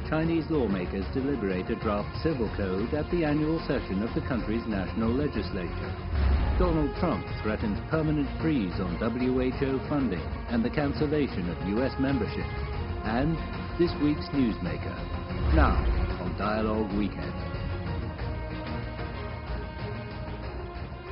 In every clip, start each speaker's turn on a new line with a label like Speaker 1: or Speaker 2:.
Speaker 1: Chinese lawmakers deliberate a draft civil code at the annual session of the country's national legislature. Donald Trump threatens permanent freeze on WHO funding and the cancellation of US membership. And this week's newsmaker. Now on Dialogue Weekend.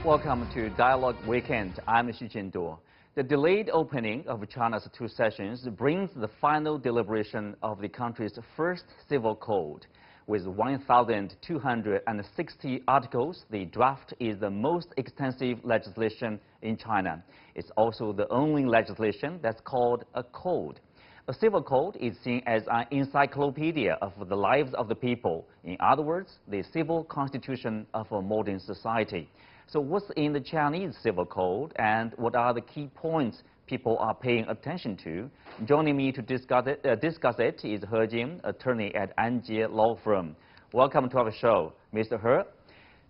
Speaker 2: Welcome to Dialogue Weekend. I'm CGTN. The delayed opening of China's two sessions brings the final deliberation of the country's first civil code. With 1,260 articles, the draft is the most extensive legislation in China. It's also the only legislation that's called a code. A civil code is seen as an encyclopedia of the lives of the people. In other words, the civil constitution of a modern society. So what's in the Chinese civil code and what are the key points people are paying attention to? Joining me to discuss it is He Jin, attorney at Anjie Law Firm. Welcome to our show, Mr. He.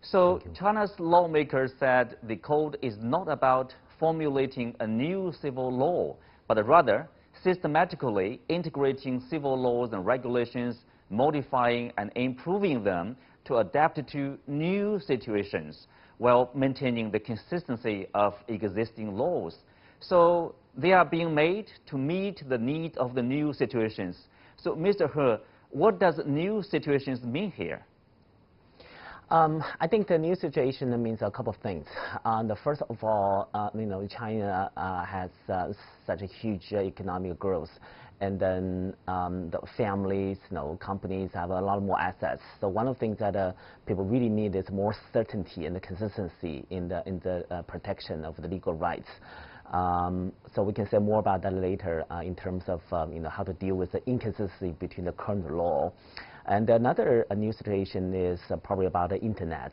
Speaker 2: So China's lawmakers said the code is not about formulating a new civil law, but rather systematically integrating civil laws and regulations, modifying and improving them to adapt to new situations, while maintaining the consistency of existing laws. So they are being made to meet the needs of the new situations. So, Mr. He, what does new situations mean here?
Speaker 3: I think the new situation means a couple of things. The first of all, China has such a huge economic growth, and then the families, companies have a lot more assets. So one of the things that people really need is more certainty and the consistency in the protection of the legal rights. So we can say more about that later in terms of how to deal with the inconsistency between the current law. And another new situation is probably about the internet,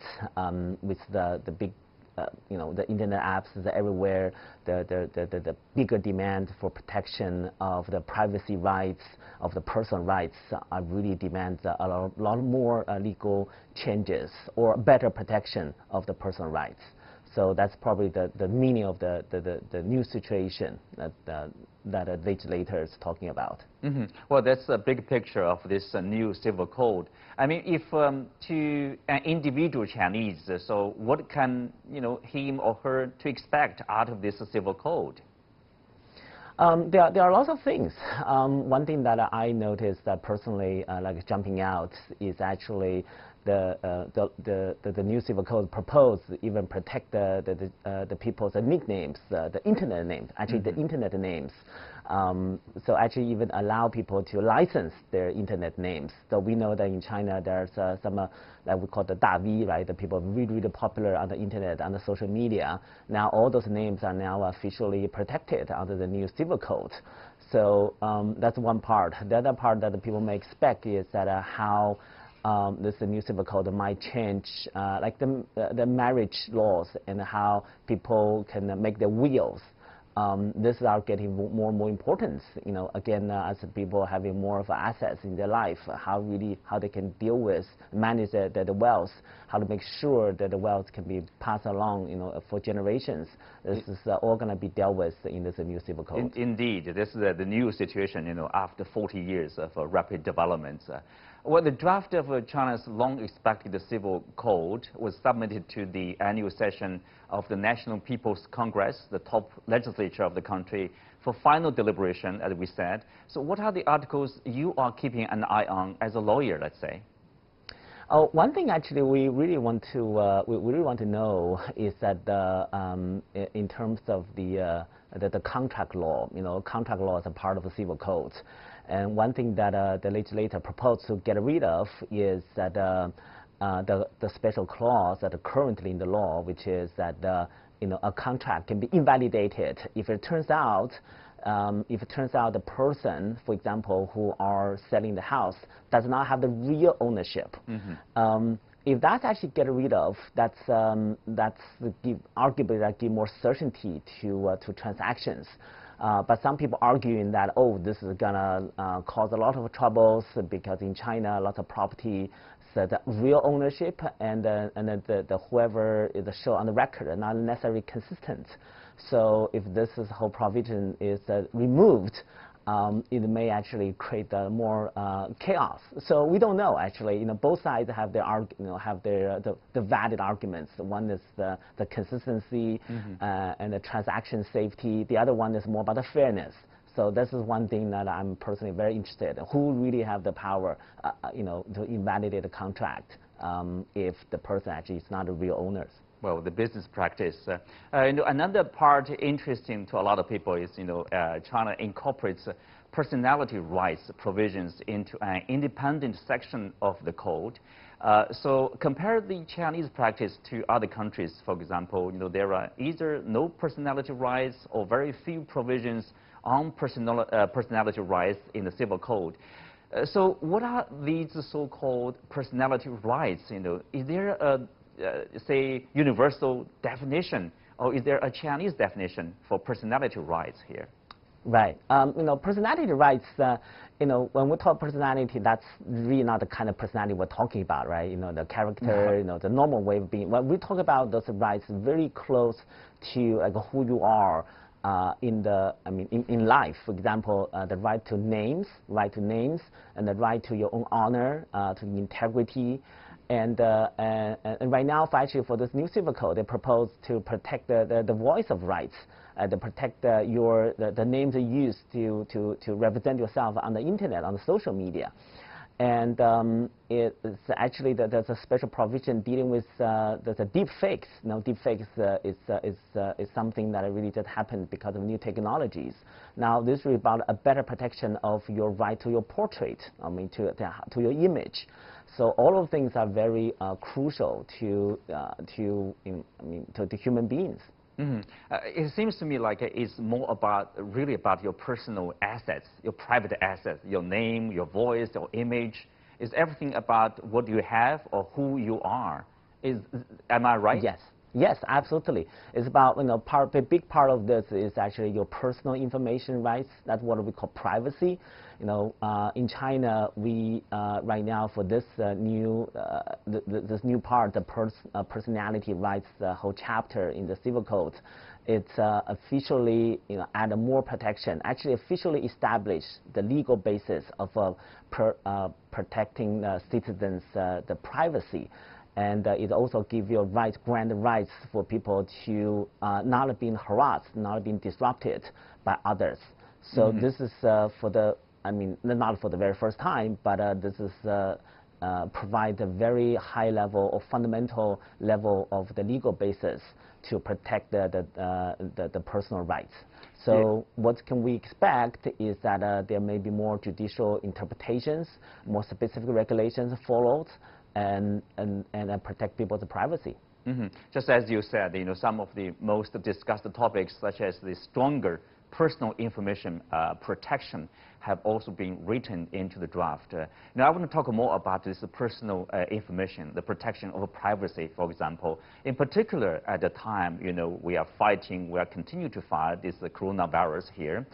Speaker 3: with the big, the internet apps is everywhere. The bigger demand for protection of the privacy rights, of the personal rights, really demands a lot more legal changes or better protection of the personal rights. So that's probably the meaning of the new situation that the legislator is talking about.
Speaker 2: Mm-hmm. Well, that's a big picture of this new civil code. I mean, if to an individual Chinese, so what can him or her to expect out of this civil code?
Speaker 3: There are lots of things. One thing that I noticed that personally, like jumping out, is actually the new civil code proposed even protect the people's nicknames, the internet names, actually the internet names. So actually even allow people to license their internet names. So we know that in China there's some that we call the Da V, right? The people really popular on the internet, on the social media. Now all those names are now officially protected under the new civil code. So that's one part. The other part that the people may expect is that how this new civil code might change, like the marriage laws and how people can make their wills. This are getting more and more important. Again, as people having more of assets in their life, how they can deal with, manage the wealth, how to make sure that the wealth can be passed along, for generations. This is all going to be dealt with in this new civil code.
Speaker 2: Indeed, this is the new situation, after 40 years of rapid development. Well, the draft of China's long-expected civil code was submitted to the annual session of the National People's Congress, the top legislature of the country, for final deliberation, as we said. So what are the articles you are keeping an eye on as a lawyer, let's say?
Speaker 3: One thing actually we really want to know is that in terms of the contract law, contract law is a part of the civil code. And one thing that the legislator proposed to get rid of is that the special clause that are currently in the law, which is that a contract can be invalidated if it turns out the person, for example, who are selling the house does not have the real ownership. Mm-hmm. If that's actually get rid of, that's arguably that give more certainty to transactions. But some people arguing that, this is gonna cause a lot of troubles because in China, lots of property, so the real ownership and the whoever is shown on the record are not necessarily consistent. So if this whole provision is removed, it may actually create more chaos. So we don't know actually. Both sides have their the valid arguments. One is the consistency and the transaction safety. The other one is more about the fairness. So this is one thing that I'm personally very interested in. Who really have the power, to invalidate the contract if the person actually is not a real owner?
Speaker 2: Well, the business practice. Another part interesting to a lot of people is, China incorporates personality rights provisions into an independent section of the code. So compare the Chinese practice to other countries. For example, there are either no personality rights or very few provisions on personality rights in the civil code. So what are these so-called personality rights? Is there a say, universal definition, or is there a Chinese definition for personality rights here?
Speaker 3: Right. Personality rights, when we talk personality, that's really not the kind of personality we're talking about, right? The character, the normal way of being. When we talk about those rights, very close to who you are in life. For example, the right to names, and the right to your own honor, to integrity. And right now, actually, for this new civil code, they propose to protect the voice of rights, to protect the names you use to represent yourself on the internet, on the social media. And it's actually there's a special provision dealing with the deep fakes. Deep fakes is something that really just happened because of new technologies. Now, this is about a better protection of your right to your portrait, to your image. So all of things are very crucial to human beings.
Speaker 2: Mm-hmm. It seems to me like it's more really about your personal assets, your private assets, your name, your voice, your image. Is everything about what you have or who you are? Am I right?
Speaker 3: Yes. Yes, absolutely. It's about, a big part of this is actually your personal information rights. That's what we call privacy. In China, we right now for this new part, the personality rights, the whole chapter in the civil code, it's officially add more protection. Actually, officially established the legal basis of protecting citizens' the privacy. And it also gives you grant rights for people to not being harassed, not being disrupted by others. So this is not for the very first time, but this is provide a very high level or fundamental level of the legal basis to protect the personal rights. So what can we expect is that there may be more judicial interpretations, more specific regulations followed, and protect people's privacy.
Speaker 2: Mm-hmm. Just as you said, some of the most discussed topics, such as the stronger personal information protection, have also been written into the draft. Now, I want to talk more about this personal information, the protection of privacy, for example. In particular, at the time, we are continuing to fight this coronavirus here.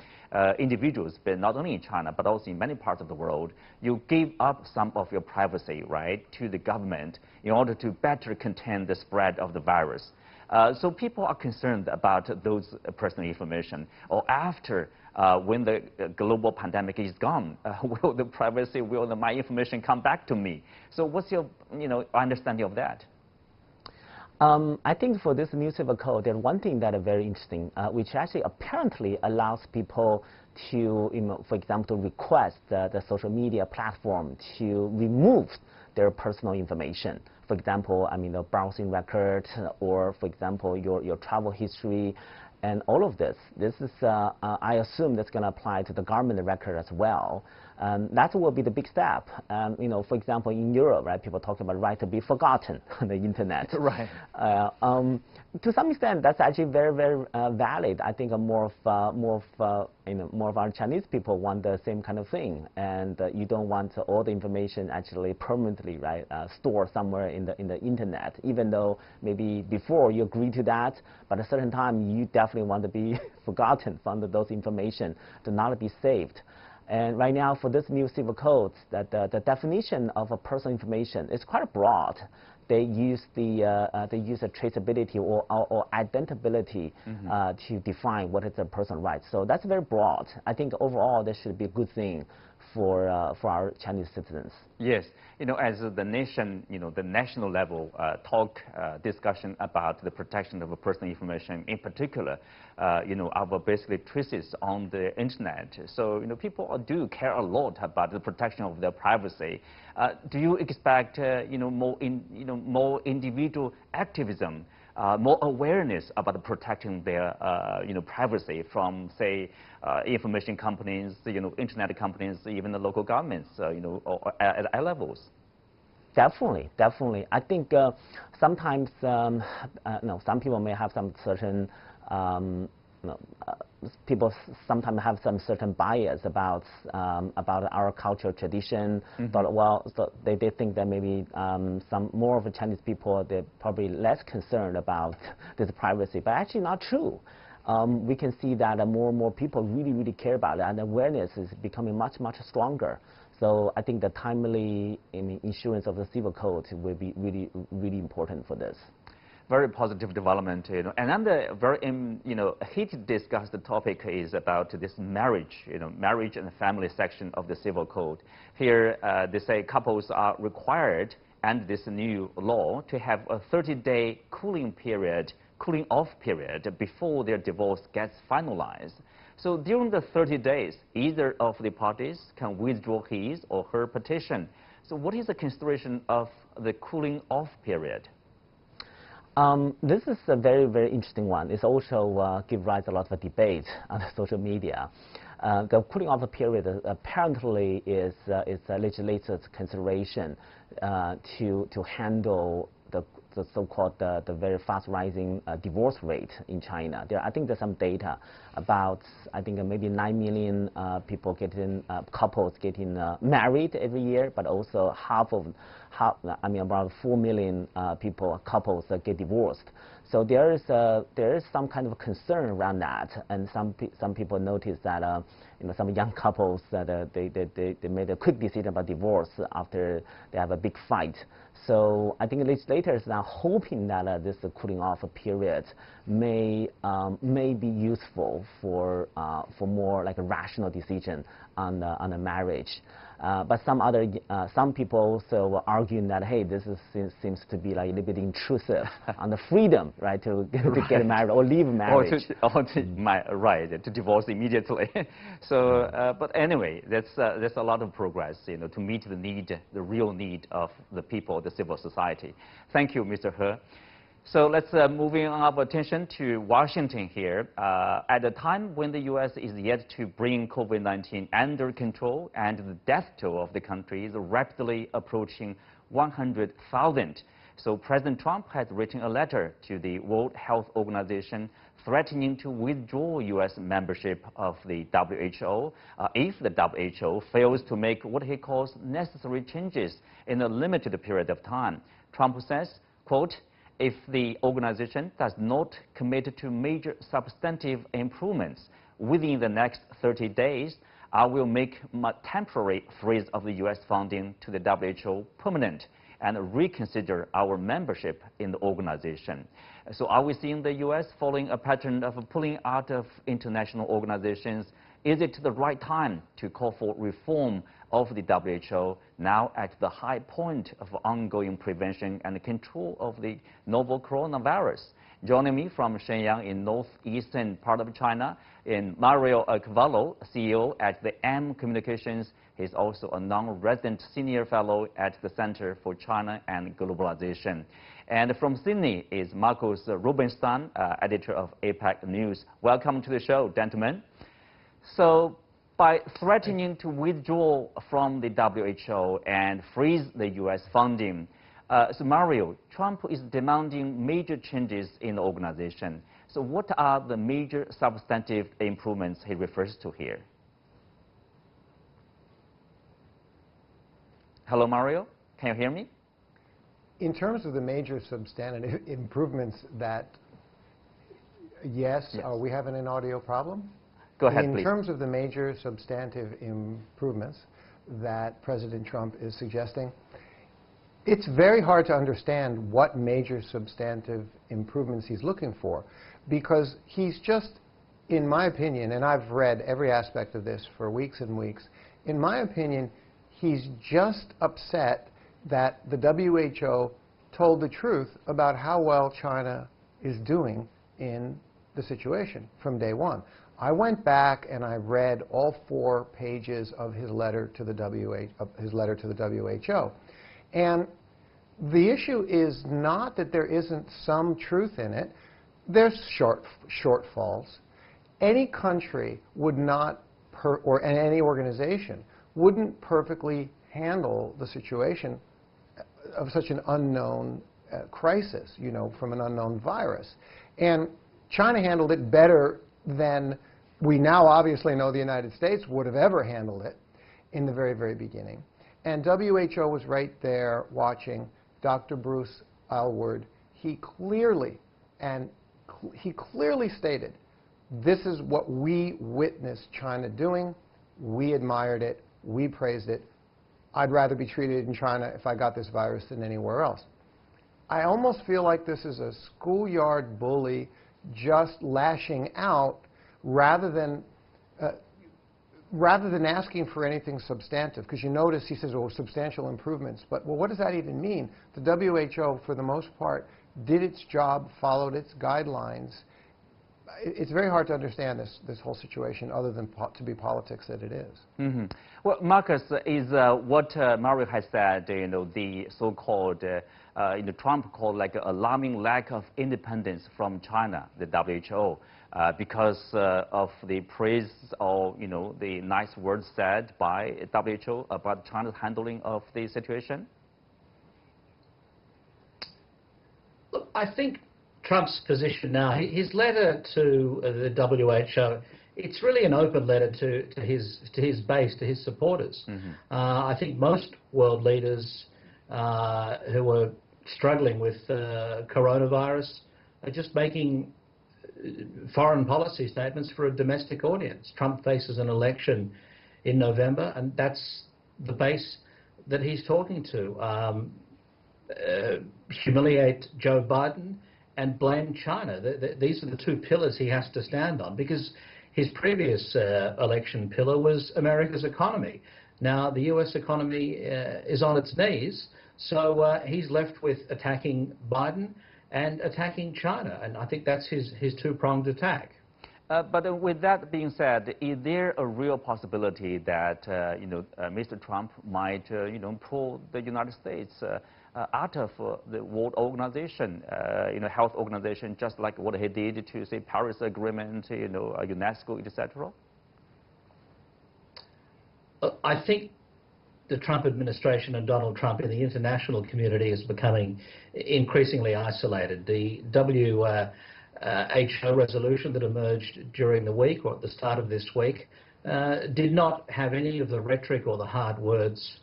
Speaker 2: Individuals, but not only in China, but also in many parts of the world, you give up some of your privacy, right, to the government in order to better contain the spread of the virus. So people are concerned about those personal information. Or after, when the global pandemic is gone, will my information come back to me? So what's your understanding of that?
Speaker 3: I think for this new civil code, there's one thing that is very interesting, which actually apparently allows people to, for example, to request the social media platform to remove their personal information. For example, the browsing record, or for example, your travel history, and all of this. This is, I assume that's going to apply to the government record as well. That will be the big step. For example, in Europe, right, people talk about right to be forgotten on the internet.
Speaker 2: Right.
Speaker 3: To some extent, that's actually very, very valid. I think more of our Chinese people want the same kind of thing, and you don't want all the information actually permanently, right, stored somewhere in the internet. Even though maybe before you agree to that, but at a certain time you definitely want to be forgotten from those information to not be saved. And right now, for this new civil code, that the definition of a personal information is quite broad. they use a traceability or identity to define what is a person's right. So that's very broad. I think overall this should be a good thing for our Chinese citizens.
Speaker 2: Yes, as the nation, the national level discussion about the protection of personal information, in particular, our basically traces on the internet. So, people do care a lot about the protection of their privacy. Do you expect, more individual activism, more awareness about protecting their, privacy from, say, information companies, internet companies, even the local governments, or at levels?
Speaker 3: Definitely, definitely. I think sometimes, some people may have some certain, people sometimes have some certain bias about our culture, tradition. But so they think that maybe some more of the Chinese people, they're probably less concerned about this privacy, but actually not true. We can see that more and more people really care about it, and awareness is becoming much stronger. So I think the timely issuance of the civil code will be really important for this.
Speaker 2: Very positive development. Another very heated discussed topic is about this marriage, marriage and family section of the civil code. Here they say couples are required under this new law to have a 30-day cooling off period before their divorce gets finalized. So during the 30 days, either of the parties can withdraw his or her petition. So what is the consideration of the cooling off period?
Speaker 3: This is a very interesting one. It's also give rise to a lot of debate on social media. The cooling off period apparently is a legislature's consideration to handle the so-called the very fast rising divorce rate in China. I think there's some data about maybe 9 million couples getting married every year, but also about 4 million couples that get divorced. So there is some kind of concern around that, and some people notice that some young couples that they made a quick decision about divorce after they have a big fight. So I think legislators are now hoping that this cooling off period may be useful for more like a rational decision on the marriage. But some people also are arguing that, hey, this seems to be like a little bit intrusive on the freedom, right, to get married or leave marriage.
Speaker 2: Right, to divorce immediately. So, but anyway, that's a lot of progress, to meet the real need of the people, the civil society. Thank you, Mr. He. So let's moving our attention to Washington here. At a time when the U.S. is yet to bring COVID-19 under control and the death toll of the country is rapidly approaching 100,000. So President Trump has written a letter to the World Health Organization threatening to withdraw U.S. membership of the WHO if the WHO fails to make what he calls necessary changes in a limited period of time. Trump says, quote, "If the organization does not commit to major substantive improvements within the next 30 days, I will make my temporary freeze of the U.S. funding to the WHO permanent and reconsider our membership in the organization." So are we seeing the U.S. following a pattern of pulling out of international organizations? Is it the right time to call for reform of the WHO now at the high point of ongoing prevention and control of the novel coronavirus? Joining me from Shenyang in northeastern part of China, in Mario Cavallo, CEO at the M Communications. He's also a non-resident senior fellow at the Center for China and Globalization. And from Sydney is Marcus Rubenstein, editor of APAC News. Welcome to the show, gentlemen. So by threatening to withdraw from the WHO and freeze the U.S. funding, so Mario, Trump is demanding major changes in the organization. So what are the major substantive improvements he refers to here? Hello, Mario? Can you hear me?
Speaker 4: In terms of the major substantive improvements that, yes. Are we having an audio problem?
Speaker 2: Go ahead, please.
Speaker 4: In terms of the major substantive improvements that President Trump is suggesting, It's very hard to understand what major substantive improvements he's looking for, because he's just, in my opinion, and I've read every aspect of this for weeks and weeks, in my opinion, he's just upset that the WHO told the truth about how well China is doing in the situation from day one. I went back and I read all 4 pages of his letter to the WHO. And the issue is not that there isn't some truth in it. There's shortfalls. Any country would not, or any organization, wouldn't perfectly handle the situation of such an unknown crisis, you know, from an unknown virus. And China handled it better than we now obviously know the United States would have ever handled it in the very, very beginning. And WHO was right there watching. Dr. Bruce Aylward, he clearly stated, this is what we witnessed China doing. We admired it. We praised it. I'd rather be treated in China if I got this virus than anywhere else. I almost feel like this is a schoolyard bully just lashing out rather than asking for anything substantive. Because you notice he says, oh, substantial improvements. But, well, what does that even mean? The WHO, for the most part, did its job, followed its guidelines. It's very hard to understand this whole situation other than to be politics that it is.
Speaker 2: Mm-hmm. Well, Marcus, is what Mario has said, you know, the so-called, Trump called like an alarming lack of independence from China, the WHO, because of the praise or, you know, the nice words said by WHO about China's handling of the situation?
Speaker 5: Look, I think Trump's position now, his letter to the WHO, it's really an open letter to his base, to his supporters. Mm-hmm. I think most world leaders who are struggling with coronavirus are just making foreign policy statements for a domestic audience. Trump faces an election in November, and that's the base that he's talking to. Humiliate Joe Biden and blame China. These are the 2 pillars he has to stand on, because his previous election pillar was America's economy. Now the US economy is on its knees, so he's left with attacking Biden and attacking China, and I think that's his 2-pronged attack.
Speaker 2: But with that being said, is there a real possibility that Mr. Trump might pull the United States out of the World Organization, Health Organization, just like what he did to say Paris Agreement, UNESCO, etc.?
Speaker 5: I think the Trump administration and Donald Trump in the international community is becoming increasingly isolated. The WHO resolution that emerged during the week or at the start of this week did not have any of the rhetoric or the hard words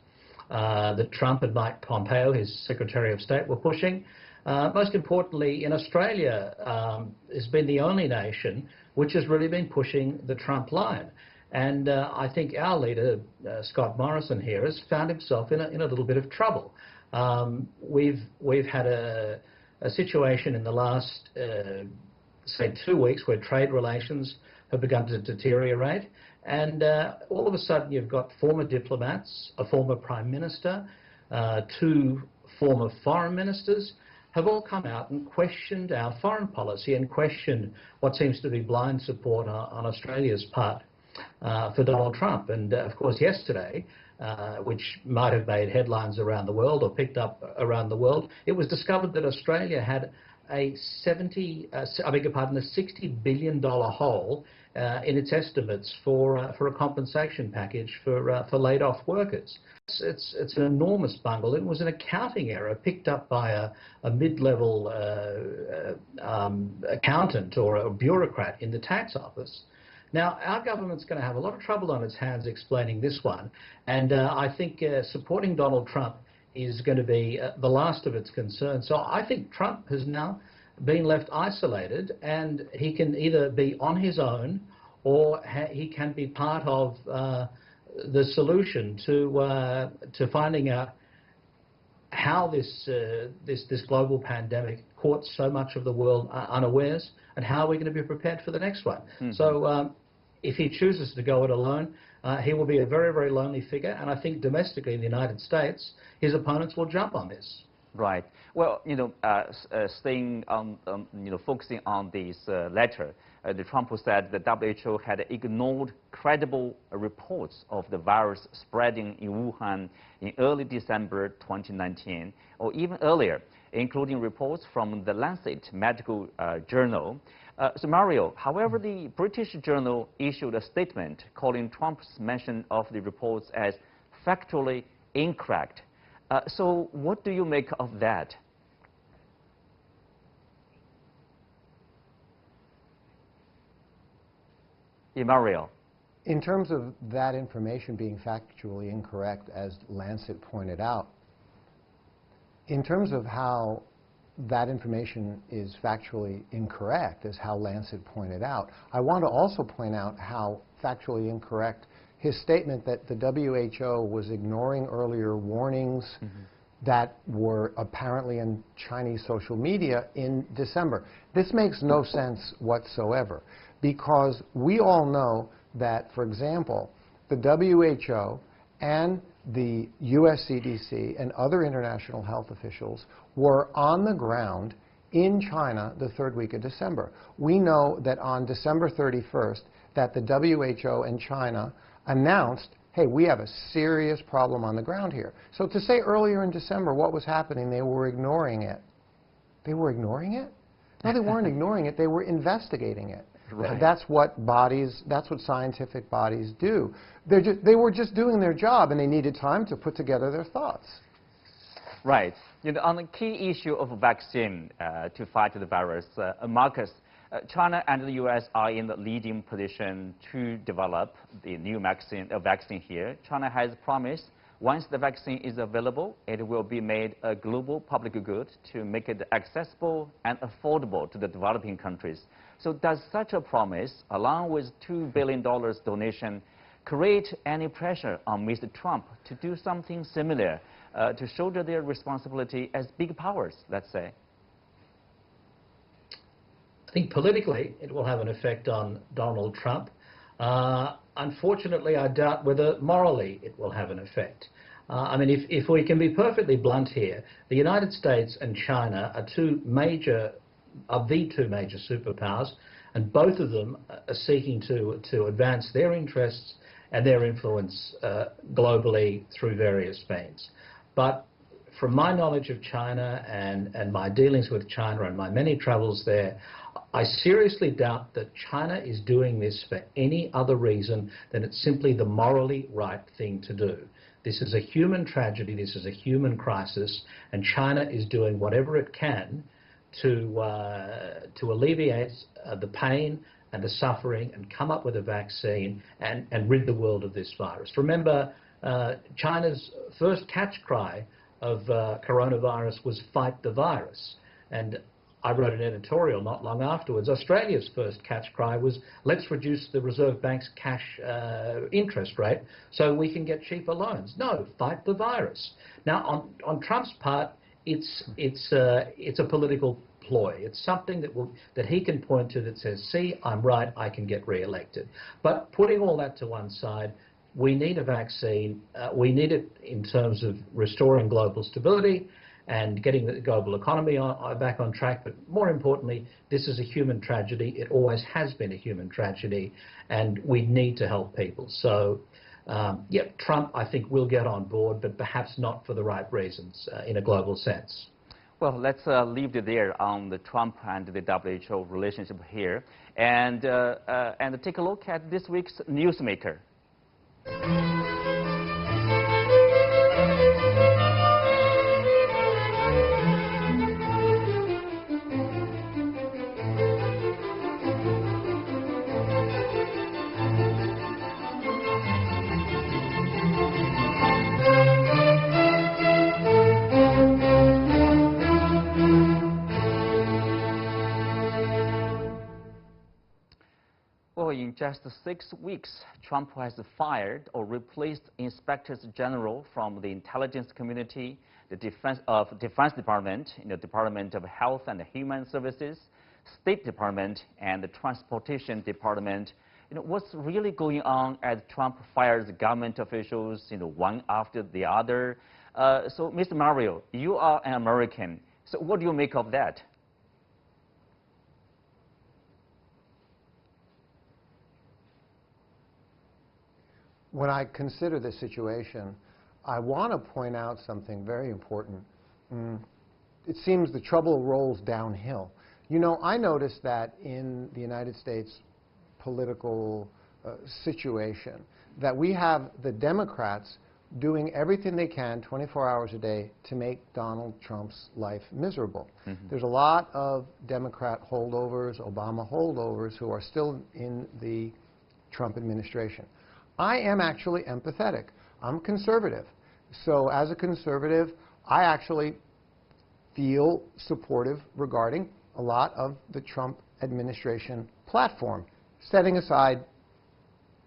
Speaker 5: that Trump and Mike Pompeo, his Secretary of State, were pushing. Most importantly, in Australia, has been the only nation which has really been pushing the Trump line. And I think our leader, Scott Morrison here, has found himself in a little bit of trouble. We've had a situation in the last, say, 2 weeks where trade relations have begun to deteriorate. And all of a sudden you've got former diplomats, a former prime minister, 2 former foreign ministers have all come out and questioned our foreign policy and questioned what seems to be blind support on Australia's part for Donald Trump. And of course yesterday, which might have made headlines around the world or picked up around the world, it was discovered that Australia had a $60 billion hole in its estimates for a compensation package for laid-off workers. It's an enormous bungle. It was an accounting error picked up by a mid-level accountant or a bureaucrat in the tax office. Now, our government's going to have a lot of trouble on its hands explaining this one, and I think supporting Donald Trump is going to be the last of its concerns. So I think Trump has now been left isolated, and he can either be on his own or he can be part of the solution to finding out how how this global pandemic caught so much of the world unawares, and how are we going to be prepared for the next one. So if he chooses to go it alone, he will be a very, very lonely figure, and I think domestically in the United States, his opponents will jump on this.
Speaker 2: Right. Well, staying on, focusing on this letter, the Trump said the WHO had ignored credible reports of the virus spreading in Wuhan in early December 2019, or even earlier, including reports from the Lancet medical journal. So Mario, however, the British journal issued a statement calling Trump's mention of the reports as factually incorrect. So what do you make of that? Yeah, Mario.
Speaker 4: In terms of that information being factually incorrect, as Lancet pointed out, in terms of how that information is factually incorrect, as how Lancet pointed out, I want to also point out how factually incorrect his statement that the WHO was ignoring earlier warnings that were apparently in Chinese social media in December. This makes no sense whatsoever, because we all know that, for example, the WHO and the US CDC and other international health officials were on the ground in China the third week of December. We know that on December 31st that the WHO and China announced, hey, we have a serious problem on the ground here. So to say earlier in December what was happening, they were ignoring it. They were ignoring it? No, they weren't ignoring it. They were investigating it.
Speaker 2: Right.
Speaker 4: That's what scientific bodies do. They were just doing their job, and they needed time to put together their thoughts.
Speaker 2: Right. On the key issue of a vaccine to fight the virus, Marcus, China and the U.S. are in the leading position to develop the new vaccine here. China has promised once the vaccine is available, it will be made a global public good to make it accessible and affordable to the developing countries. So does such a promise, along with $2 billion donation, create any pressure on Mr. Trump to do something similar, to shoulder their responsibility as big powers, let's say?
Speaker 5: I think politically it will have an effect on Donald Trump. Unfortunately, I doubt whether morally it will have an effect. I mean, if we can be perfectly blunt here, the United States and China are the two major superpowers, and both of them are seeking to advance their interests and their influence globally through various means. But from my knowledge of China and my dealings with China and my many travels there, I seriously doubt that China is doing this for any other reason than it's simply the morally right thing to do. This is a human tragedy, this is a human crisis, and China is doing whatever it can to alleviate the pain and the suffering and come up with a vaccine and rid the world of this virus. Remember, China's first catch cry of coronavirus was "fight the virus," and I wrote an editorial not long afterwards. Australia's first catch cry was, let's reduce the Reserve Bank's cash interest rate so we can get cheaper loans. No, fight the virus. Now, on Trump's part, it's a political ploy. It's something that he can point to that says, see, I'm right, I can get re-elected. But putting all that to one side, we need a vaccine. We need it in terms of restoring global stability and getting the global economy back on track. But more importantly, this is a human tragedy. It always has been a human tragedy, and we need to help people. So, yeah, Trump, I think, will get on board, but perhaps not for the right reasons in a global sense.
Speaker 2: Well, let's leave it there on the Trump and the WHO relationship here, and take a look at this week's Newsmaker. Well, in just 6 weeks, Trump has fired or replaced inspectors general from the intelligence community, the Defense Department, Department of Health and Human Services, State Department, and the Transportation Department. What's really going on as Trump fires government officials, one after the other? So, Mr. Mario, you are an American. So, what do you make of that?
Speaker 4: When I consider this situation, I want to point out something very important. It seems the trouble rolls downhill. I noticed that in the United States political situation, that we have the Democrats doing everything they can 24 hours a day to make Donald Trump's life miserable. There's a lot of Democrat holdovers, Obama holdovers, who are still in the Trump administration. I am actually empathetic. I'm conservative. So as a conservative, I actually feel supportive regarding a lot of the Trump administration platform, setting aside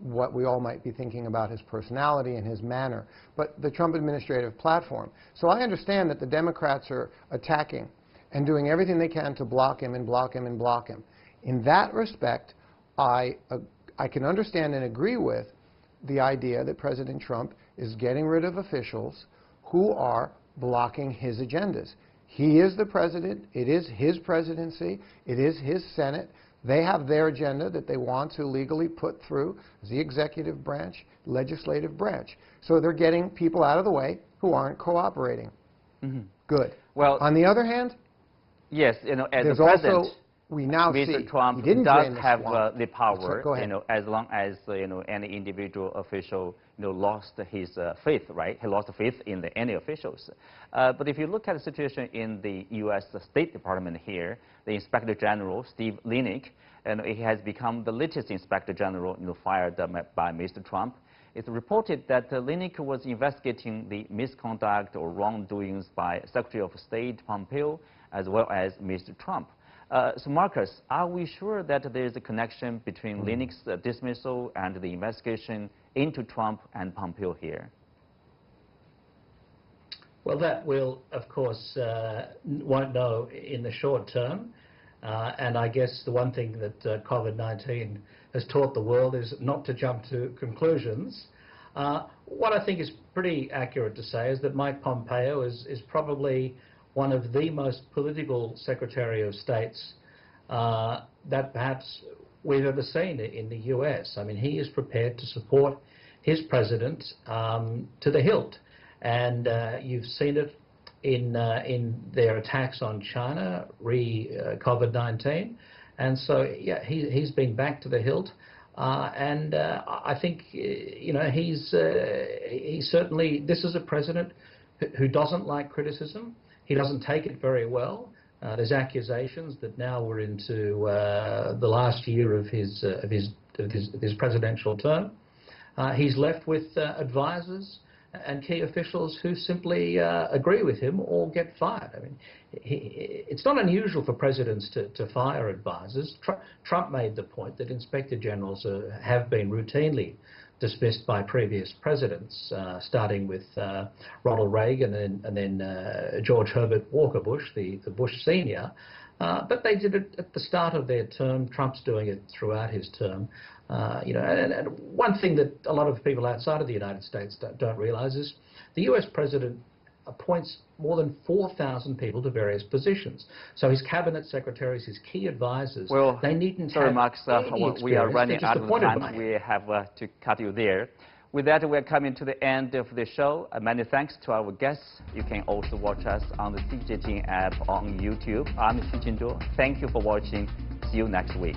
Speaker 4: what we all might be thinking about his personality and his manner, but the Trump administrative platform. So I understand that the Democrats are attacking and doing everything they can to block him and block him and block him. In that respect, I can understand and agree with the idea that President Trump is getting rid of officials who are blocking his agendas. He is the president. It is his presidency. It is his Senate. They have their agenda that they want to legally put through the executive branch, legislative branch. So they're getting people out of the way who aren't cooperating. Good.
Speaker 2: Well,
Speaker 4: on the other hand,
Speaker 2: yes, as
Speaker 4: there's
Speaker 2: the president,
Speaker 4: also, we now see
Speaker 2: Mr. Trump
Speaker 4: he didn't
Speaker 2: does have
Speaker 4: Go
Speaker 2: the power,
Speaker 4: ahead.
Speaker 2: as long as any individual official lost his faith, right? He lost faith in any officials. But if you look at the situation in the U.S. State Department here, the Inspector General Steve Linick, and he has become the latest Inspector General fired by Mr. Trump. It's reported that Linick was investigating the misconduct or wrongdoings by Secretary of State Pompeo as well as Mr. Trump. So, Marcus, are we sure that there is a connection between Linick's dismissal and the investigation into Trump and Pompeo here?
Speaker 5: Well, that we'll, of course, won't know in the short term. And I guess the one thing that COVID-19 has taught the world is not to jump to conclusions. What I think is pretty accurate to say is that Mike Pompeo is probably one of the most political Secretary of States that perhaps we've ever seen in the US. I mean, he is prepared to support his president to the hilt. And you've seen it in their attacks on China, COVID-19. And so, yeah, he's been back to the hilt. And I think, he's certainly, this is a president who doesn't like criticism. He doesn't take it very well. There's accusations that now we're into the last year of his presidential term. He's left with advisors and key officials who simply agree with him or get fired. I mean, it's not unusual for presidents to fire advisors. Trump made the point that inspector generals have been routinely dismissed by previous presidents, starting with Ronald Reagan and then George Herbert Walker Bush, the Bush senior. But they did it at the start of their term. Trump's doing it throughout his term. And one thing that a lot of people outside of the United States don't realize is the US president appoints more than 4,000 people to various positions. So his cabinet secretaries, his key advisors,
Speaker 2: well,
Speaker 5: they needn't
Speaker 2: sorry,
Speaker 5: have
Speaker 2: Mark, we are running out of time. We have to cut you there. With that, we're coming to the end of the show. Many thanks to our guests. You can also watch us on the CGTN app on YouTube. I'm Xu Qingzhuo. Thank you for watching. See you next week.